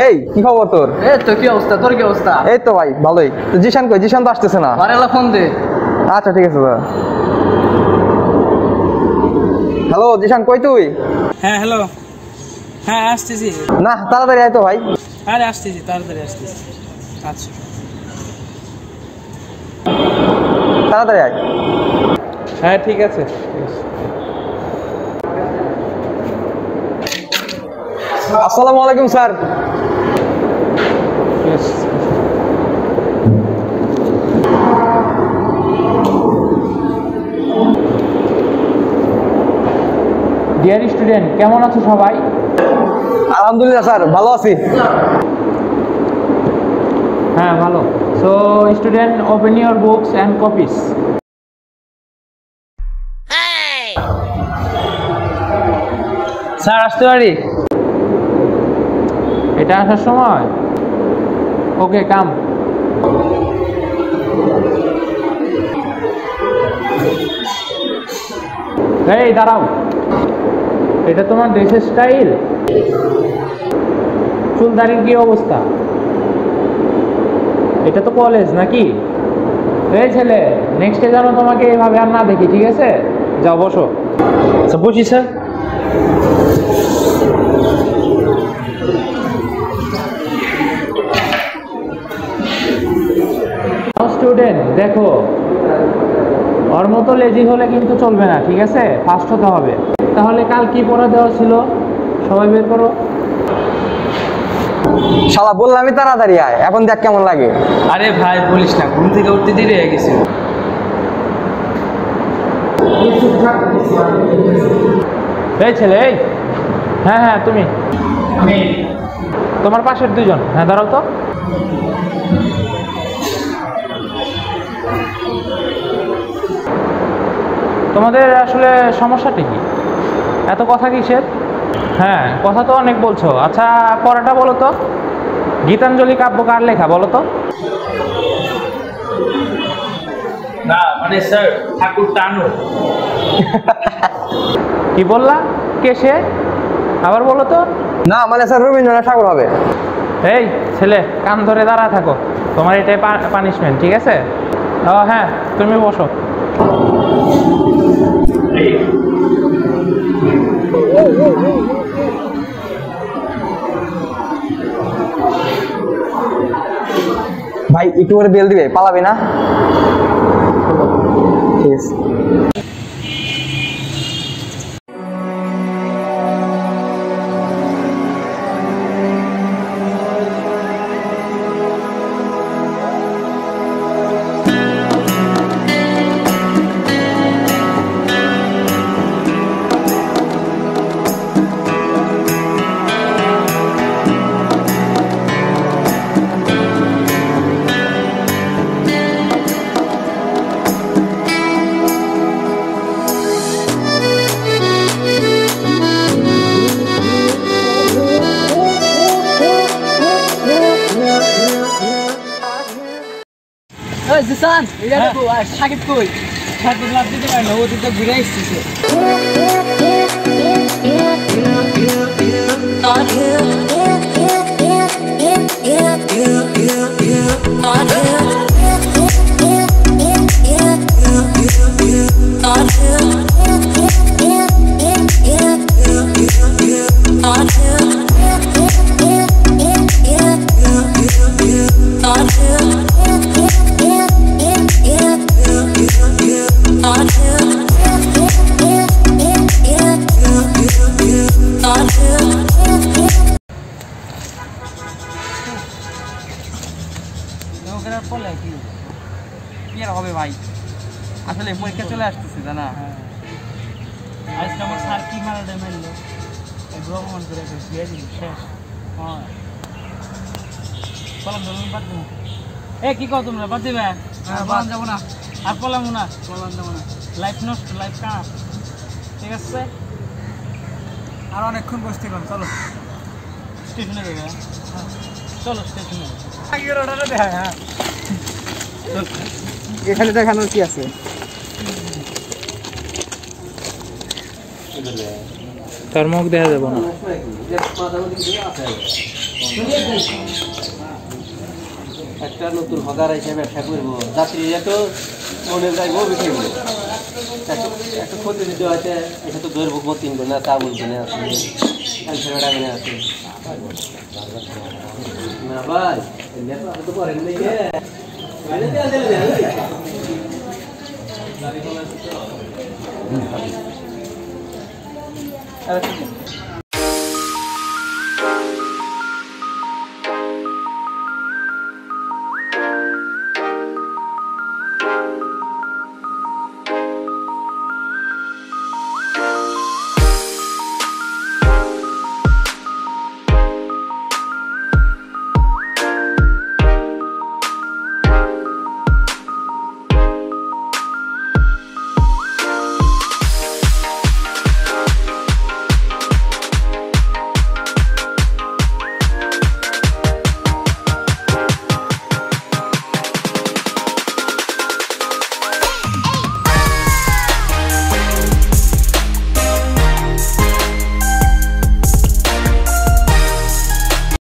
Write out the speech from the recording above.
এই কি খবর তোর? এই তো কি অবস্থা, তোর কি অবস্থা? এই তো ভাই ভালোই। তো জিশান কই? জিশান তো আসতেছে না। আরে ফোন দে। আচ্ছা ঠিক আছে দাদা। হ্যালো জিশান, কই তুই? হ্যাঁ হ্যালো, হ্যাঁ আসতেছি। না তাড়াতাড়ি আয় তো ভাই। আরে আসতেছি, তাড়াতাড়ি আসতেছি। আচ্ছা তাড়াতাড়ি আয়। হ্যাঁ ঠিক আছে। আসসালামু আলাইকুম স্যার। ডিয়ার স্টুডেন্ট, কেমন আছো সবাই? আলহামদুলিল্লাহ স্যার, ভালো আছি। হ্যাঁ ভালো। So student, open your books and copies. Sir আসতে পারি? এটা আসার সময়? ওকে কাম। এই দাঁড়াও, এটা তোমার ড্রেসের স্টাইল? চুল দাড়ির কি অবস্থা? এটা তো কলেজ নাকি? এই ছেলে, নেক্সটে যেন তোমাকে এইভাবে আর না দেখি, ঠিক আছে? যাও বসো। আচ্ছা বসি স্যার। স্টুডেন্ট দেখো, ওর মতো লেজি হলে কিন্তু চলবে না, ঠিক আছে? ফার্স্ট হতে হবে। তাহলে কাল কি পড়া দেওয়া ছিল সবাই বের করো। শালা বললামই তাড়াতাড়ি আয়, এখন দেখ কেমন লাগে। আরে ভাই বলিস না, ঘুম থেকে উঠতে দেরি হয়ে গেছে। এই ছেলে, এই হ্যাঁ হ্যাঁ তুমি, তোমার পাশের দুজন, হ্যাঁ দাঁড়াও তো। তোমাদের আসলে সমস্যাটা কি? এত কথা কিসের? হ্যাঁ কথা তো অনেক বলছো। আচ্ছা পড়াটা বলো তো, গীতাঞ্জলি কাব্য কার লেখা বলো তো? না মানে স্যার, ঠাকুর টানো। কি বললা? কে সে? আবার বলো তো। না মানে স্যার রবীন্দ্রনাথ ঠাকুর হবে। এই ছেলে, কান ধরে দাঁড়া থাকো, তোমার এটাই পানিশমেন্ট, ঠিক আছে? ও হ্যাঁ, তুমি বসো। ভাই একটু করে বেল দিবে, পালাবি না? ঠিক আছে। এই জিসান, এটা দেখো আর সাকিব কই? সাকিব লাভ দিতে পারে না, ও তো ঘুরে আসছে। কি আর হবে ভাই, আসলে পরীক্ষা চলে আসতেছে জানা। আজকে আমার স্যার কি মারাটা মারলো, ভ্রমণ করে দিয়ে দিন শেষ। হ্যাঁ কলম ধরুন বাদ দেবো। এ কি কও তোমরা, বাদ দেবে? বললাম যাবো না, আর বললাম না, বললাম যাবো না। লাইফ নষ্ট, লাইফ কানা, ঠিক আছে? আর অনেকক্ষণ বসতে গেলাম, চলো স্টেশনে যাবে। চলো স্টেশনে। হ্যাঁ এখানে দেখানোর কি আছে? তার মুখ দেখা যাবে না। একটা নতুন হকার এসে ব্যবসা করবো, যাত্রীরা তো মনে যাইব বেশি একটা ক্ষতি দিতে হয়েছে, এটা তো ধরবো কিনবো না, তা বলবো না আছে আছে না ভাই, তো করেন দেখে